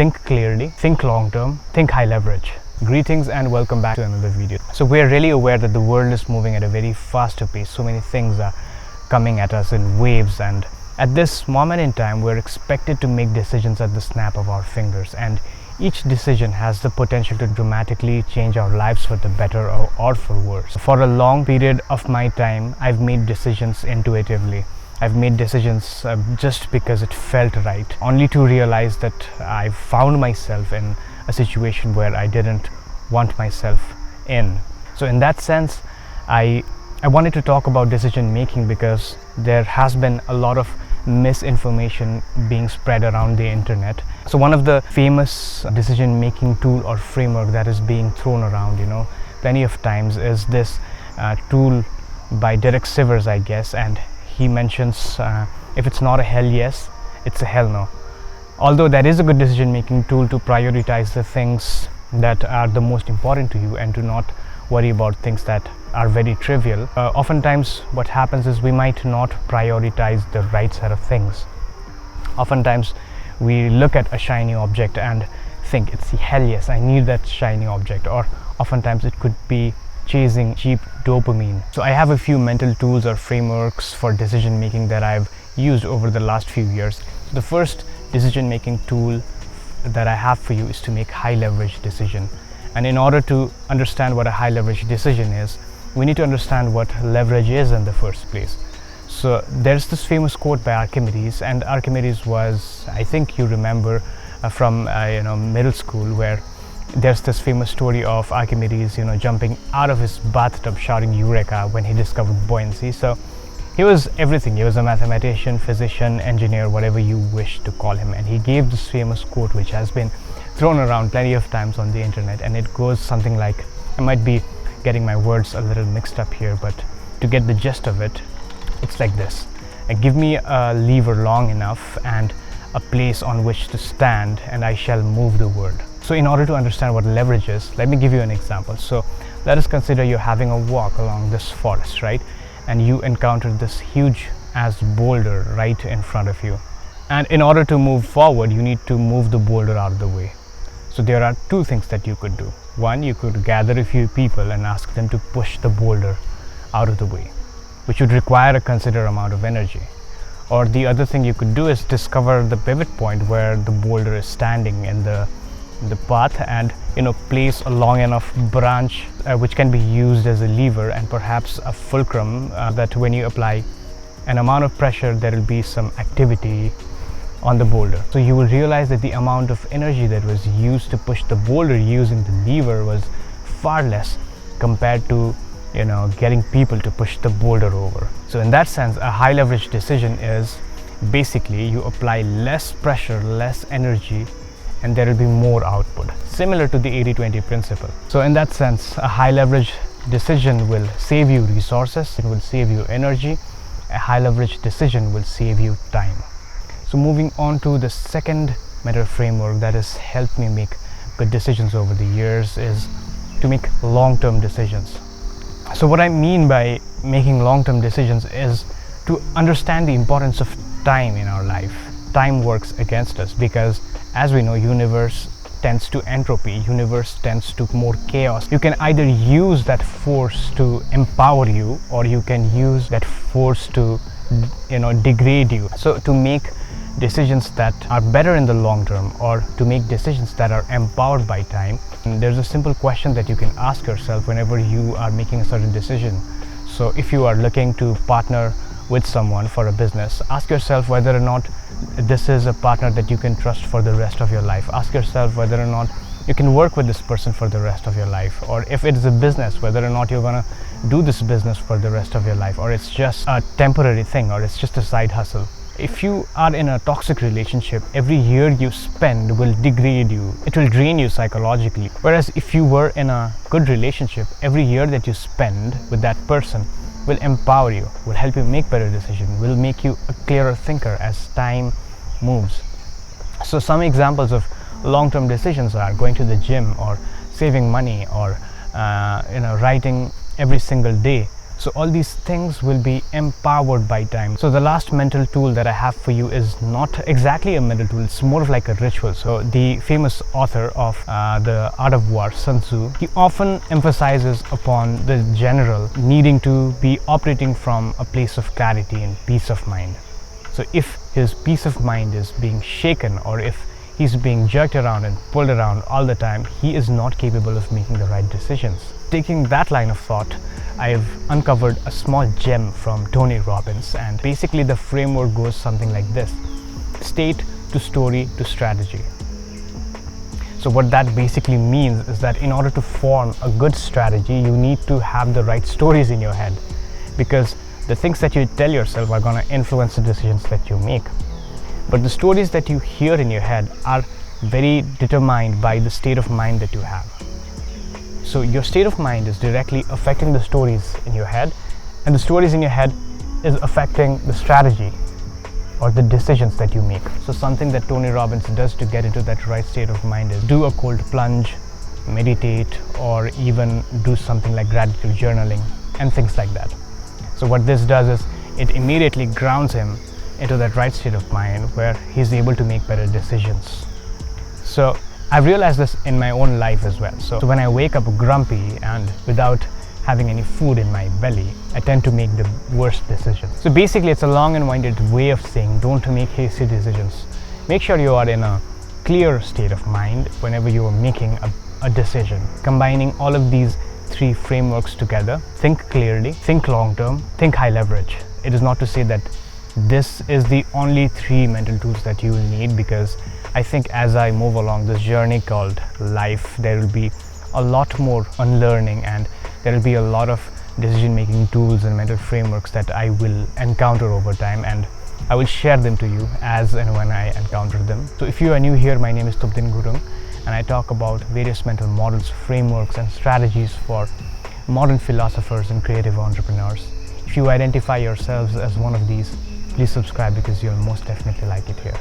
think clearly, think long term, think high leverage. Greetings and welcome back to another video. So we're really aware that the world is moving at a very faster pace. So many things are coming at us in waves, and at this moment in time we're expected to make decisions at the snap of our fingers, and each decision has the potential to dramatically change our lives for the better or for worse. For a long period of my time, I've made decisions intuitively. I've made decisions just because it felt right, only to realize that I found myself in a situation where I didn't want myself in. So in that sense, I wanted to talk about decision making because there has been a lot of misinformation being spread around the internet. So one of the famous decision making tool or framework that is being thrown around, plenty of times is this tool by Derek Sivers, I guess, and he mentions if it's not a hell yes, it's a hell no. Although that is a good decision making tool to prioritize the things that are the most important to you and to not worry about things that are very trivial, oftentimes what happens is we might not prioritize the right set of things. Oftentimes we look at a shiny object and think it's hell yes, I need that shiny object, or oftentimes it could be chasing cheap dopamine. So I have a few mental tools or frameworks for decision making that I've used over the last few years. So the first decision making tool that I have for you is to make high leverage decision. And in order to understand what a high leverage decision is, we need to understand what leverage is in the first place. So there's this famous quote by Archimedes, and Archimedes was, I think you remember from middle school, where there's this famous story of Archimedes jumping out of his bathtub shouting eureka when he discovered buoyancy. So he was everything. He was a mathematician, physician, engineer, whatever you wish to call him, and he gave this famous quote which has been thrown around plenty of times on the internet, and it goes something like, I might be getting my words a little mixed up here, but to get the gist of it, it's like this: give me a lever long enough and a place on which to stand, and I shall move the world. So in order to understand what leverage is, let me give you an example. So let us consider you're having a walk along this forest, right? And you encounter this huge as boulder right in front of you. And in order to move forward, you need to move the boulder out of the way. So there are two things that you could do. One, you could gather a few people and ask them to push the boulder out of the way, which would require a considerable amount of energy. Or the other thing you could do is discover the pivot point where the boulder is standing in the path, and place a long enough branch which can be used as a lever and perhaps a fulcrum that when you apply an amount of pressure, there will be some activity on the boulder. So you will realize that the amount of energy that was used to push the boulder using the lever was far less compared to getting people to push the boulder over. So in that sense, a high leverage decision is basically you apply less pressure, less energy, and there will be more output, similar to the 80-20 principle. So in that sense, a high leverage decision will save you resources, it will save you energy. A high leverage decision will save you time. So moving on to the second mental framework that has helped me make good decisions over the years is to make long-term decisions. So what I mean by making long-term decisions is to understand the importance of time in our life. Time works against us because, as we know, universe tends to entropy, universe tends to more chaos. You can either use that force to empower you, or you can use that force to degrade you. So to make decisions that are better in the long term, or to make decisions that are empowered by time, there's a simple question that you can ask yourself whenever you are making a certain decision. So if you are looking to partner with someone for a business, ask yourself whether or not this is a partner that you can trust for the rest of your life. Ask yourself whether or not you can work with this person for the rest of your life, or if it is a business, whether or not you're going to do this business for the rest of your life, or it's just a temporary thing, or it's just a side hustle. If you are in a toxic relationship, every year you spend will degrade you. It will drain you psychologically. Whereas if you were in a good relationship, every year that you spend with that person will empower you, will help you make better decisions, will make you a clearer thinker as time moves. So some examples of long-term decisions are going to the gym, or saving money, or writing every single day. So all these things will be empowered by time. So the last mental tool that I have for you is not exactly a mental tool, it's more of like a ritual. So the famous author of The Art of War, Sun Tzu, he often emphasizes upon the general needing to be operating from a place of clarity and peace of mind. So if his peace of mind is being shaken, or if he's being jerked around and pulled around all the time, he is not capable of making the right decisions. Taking that line of thought, I've uncovered a small gem from Tony Robbins, and basically the framework goes something like this: state to story to strategy. So what that basically means is that in order to form a good strategy, you need to have the right stories in your head, because the things that you tell yourself are going to influence the decisions that you make. But the stories that you hear in your head are very determined by the state of mind that you have. So your state of mind is directly affecting the stories in your head, and the stories in your head is affecting the strategy or the decisions that you make. So something that Tony Robbins does to get into that right state of mind is do a cold plunge, meditate, or even do something like gratitude journaling and things like that. So what this does is it immediately grounds him into that right state of mind where he's able to make better decisions. So I've realized this in my own life as well. So when I wake up grumpy and without having any food in my belly, I tend to make the worst decisions. So basically it's a long and winded way of saying don't make hasty decisions. Make sure you are in a clear state of mind whenever you are making a decision. Combining all of these three frameworks together: think clearly, think long term, think high leverage. It is not to say that this is the only three mental tools that you will need, because I think as I move along this journey called life, there will be a lot more unlearning, and there will be a lot of decision making tools and mental frameworks that I will encounter over time, and I will share them to you as and when I encounter them. So if you are new here, my name is Thupten Gurung, and I talk about various mental models, frameworks and strategies for modern philosophers and creative entrepreneurs. If you identify yourselves as one of these, please subscribe, because you'll most definitely like it here.